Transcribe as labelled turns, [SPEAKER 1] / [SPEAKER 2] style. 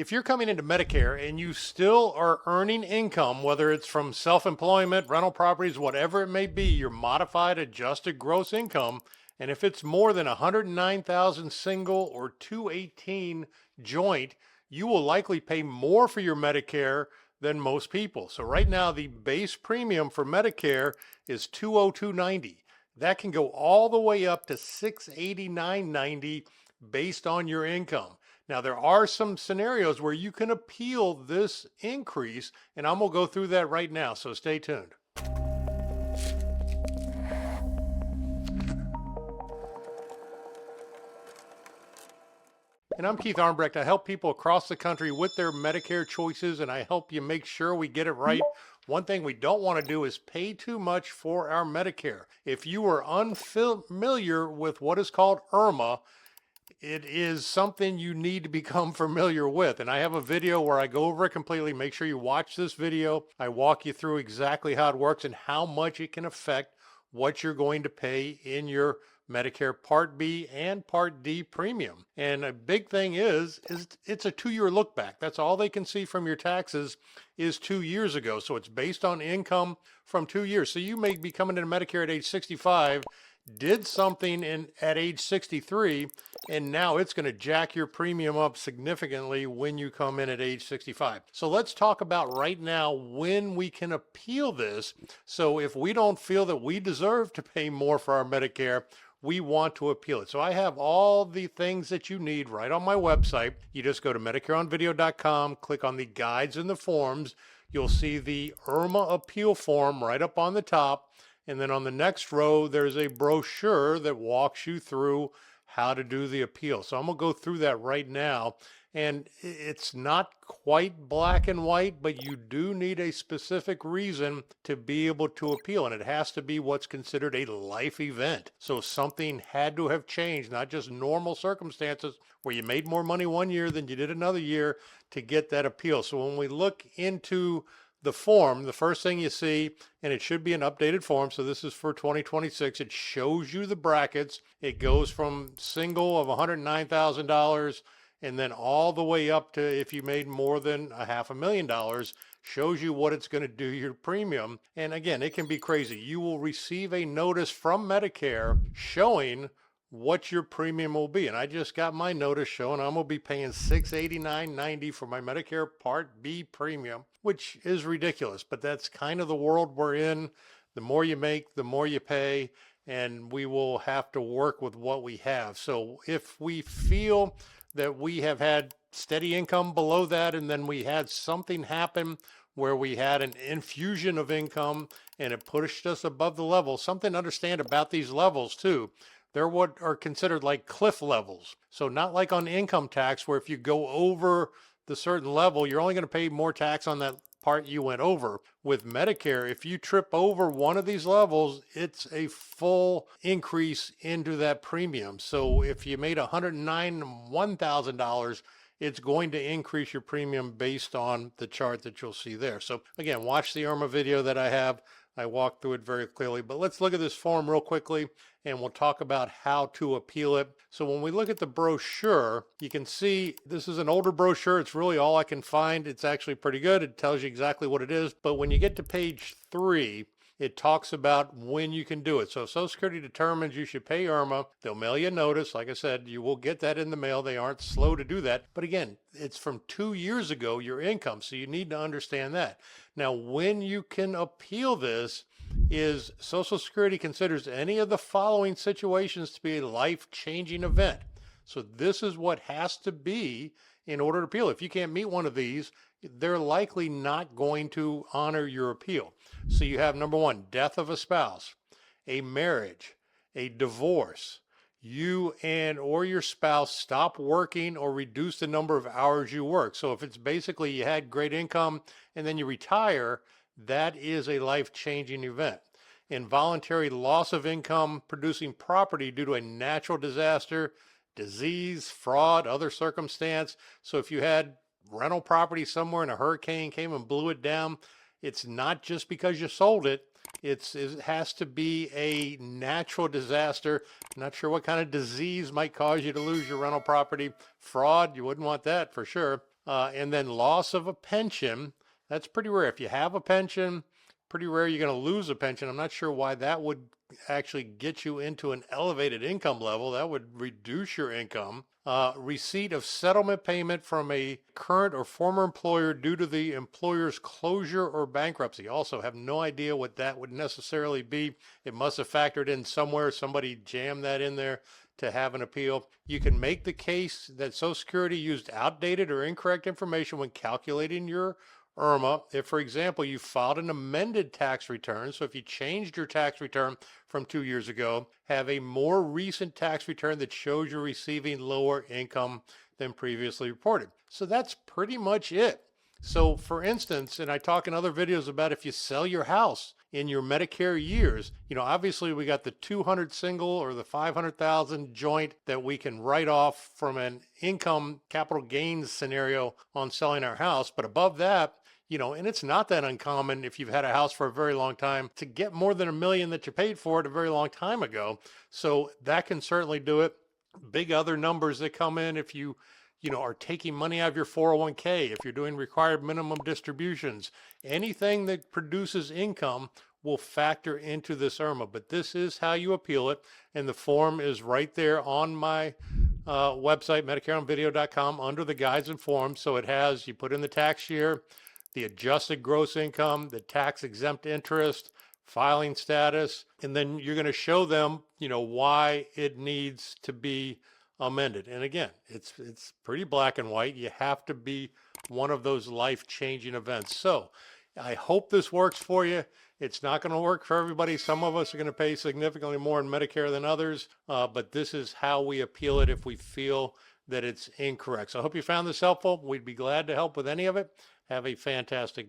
[SPEAKER 1] If you're coming into Medicare and you still are earning income, whether it's from self-employment, rental properties, whatever it may be, your modified adjusted gross income, and if it's more than 109,000 single or 218 joint, you will likely pay more for your Medicare than most people. So right now, the base premium for Medicare is 202.90. That can go all the way up to 689.90 based on your income. Now, there are some scenarios where you can appeal this increase, and I'm going to go through that right now, so stay tuned. And I'm Keith Armbrecht. I help people across the country with their Medicare choices, and I help you make sure we get it right. One thing we don't want to do is pay too much for our Medicare. If you are unfamiliar with what is called IRMAA, it is something you need to become familiar with. And I have a video where I go over it completely. Make sure you watch this video. I walk you through exactly how it works and how much it can affect what you're going to pay in your Medicare Part B and Part D premium. And a big thing is it's a 2-year look back. That's all they can see from your taxes is 2 years ago. So it's based on income from 2 years. So you may be coming into Medicare at age 65, did something at age 63, and now it's going to jack your premium up significantly when you come in at age 65. So let's talk about right now when we can appeal this. So if we don't feel that we deserve to pay more for our Medicare, we want to appeal it. So I have all the things that you need right on my website. You just go to MedicareOnVideo.com, click on the guides and the forms. You'll see the IRMAA appeal form right up on the top. And then on the next row, there's a brochure that walks you through how to do the appeal. So I'm going to go through that right now. And it's not quite black and white, but you do need a specific reason to be able to appeal. And it has to be what's considered a life event. So something had to have changed, not just normal circumstances where you made more money one year than you did another year to get that appeal. So when we look into the form, the first thing you see, and it should be an updated form, so this is for 2026, it shows you the brackets. It goes from single of $109,000 and then all the way up to if you made more than $500,000, shows you what it's going to do your premium. And again, it can be crazy. You will receive a notice from Medicare showing what your premium will be. And I just got my notice showing I'm going to be paying $689.90 for my Medicare Part B premium, which is ridiculous, but that's kind of the world we're in. The more you make, the more you pay, and we will have to work with what we have. So if we feel that we have had steady income below that, and then we had something happen where we had an infusion of income and it pushed us above the level, something to understand about these levels too. They're what are considered like cliff levels. So not like on income tax, where if you go over the certain level, you're only going to pay more tax on that part you went over. With Medicare, if you trip over one of these levels, it's a full increase into that premium. So if you made $101,000, it's going to increase your premium based on the chart that you'll see there. So again, watch the IRMAA video that I have. I walk through it very clearly, but let's look at this form real quickly and we'll talk about how to appeal it. So when we look at the brochure, you can see this is an older brochure. It's really all I can find. It's actually pretty good. It tells you exactly what it is. But when you get to page 3, it talks about when you can do it. So if Social Security determines you should pay IRMAA, they'll mail you a notice. Like I said, you will get that in the mail. They aren't slow to do that. But again, it's from 2 years ago, your income. So you need to understand that. Now, when you can appeal this is Social Security considers any of the following situations to be a life-changing event. So this is what has to be in order to appeal. If you can't meet one of these, they're likely not going to honor your appeal. So you have number 1, death of a spouse, a marriage, a divorce, you and or your spouse stop working or reduce the number of hours you work. So if it's basically you had great income and then you retire, that is a life-changing event. Involuntary loss of income producing property due to a natural disaster, disease, fraud, other circumstance. So if you had rental property somewhere and a hurricane came and blew it down, it's not just because you sold it. It has to be a natural disaster. Not sure what kind of disease might cause you to lose your rental property. Fraud, you wouldn't want that for sure. And then loss of a pension. That's pretty rare. If you have a pension, pretty rare you're going to lose a pension. I'm not sure why that would actually get you into an elevated income level. That would reduce your income. Receipt of settlement payment from a current or former employer due to the employer's closure or bankruptcy. Also, have no idea what that would necessarily be. It must have factored in somewhere. Somebody jammed that in there to have an appeal. You can make the case that Social Security used outdated or incorrect information when calculating your IRMAA. If, for example, you filed an amended tax return, so if you changed your tax return from 2 years ago, have a more recent tax return that shows you're receiving lower income than previously reported. So that's pretty much it. So for instance, and I talk in other videos about if you sell your house in your Medicare years, obviously we got the 200 single or the 500,000 joint that we can write off from an income capital gains scenario on selling our house. But above that, and it's not that uncommon if you've had a house for a very long time to get more than $1 million that you paid for it a very long time ago. So that can certainly do it. Big other numbers that come in if you are taking money out of your 401k, if you're doing required minimum distributions, anything that produces income will factor into this IRMAA. But this is how you appeal it. And the form is right there on my website, MedicareOnVideo.com, under the guides and forms. So it has, you put in the tax year, the adjusted gross income, the tax exempt interest, filing status, and then you're going to show them, why it needs to be amended. And again, it's pretty black and white. You have to be one of those life-changing events. So I hope this works for you. It's not going to work for everybody. Some of us are going to pay significantly more in Medicare than others, but this is how we appeal it if we feel that it's incorrect. So I hope you found this helpful. We'd be glad to help with any of it. Have a fantastic day.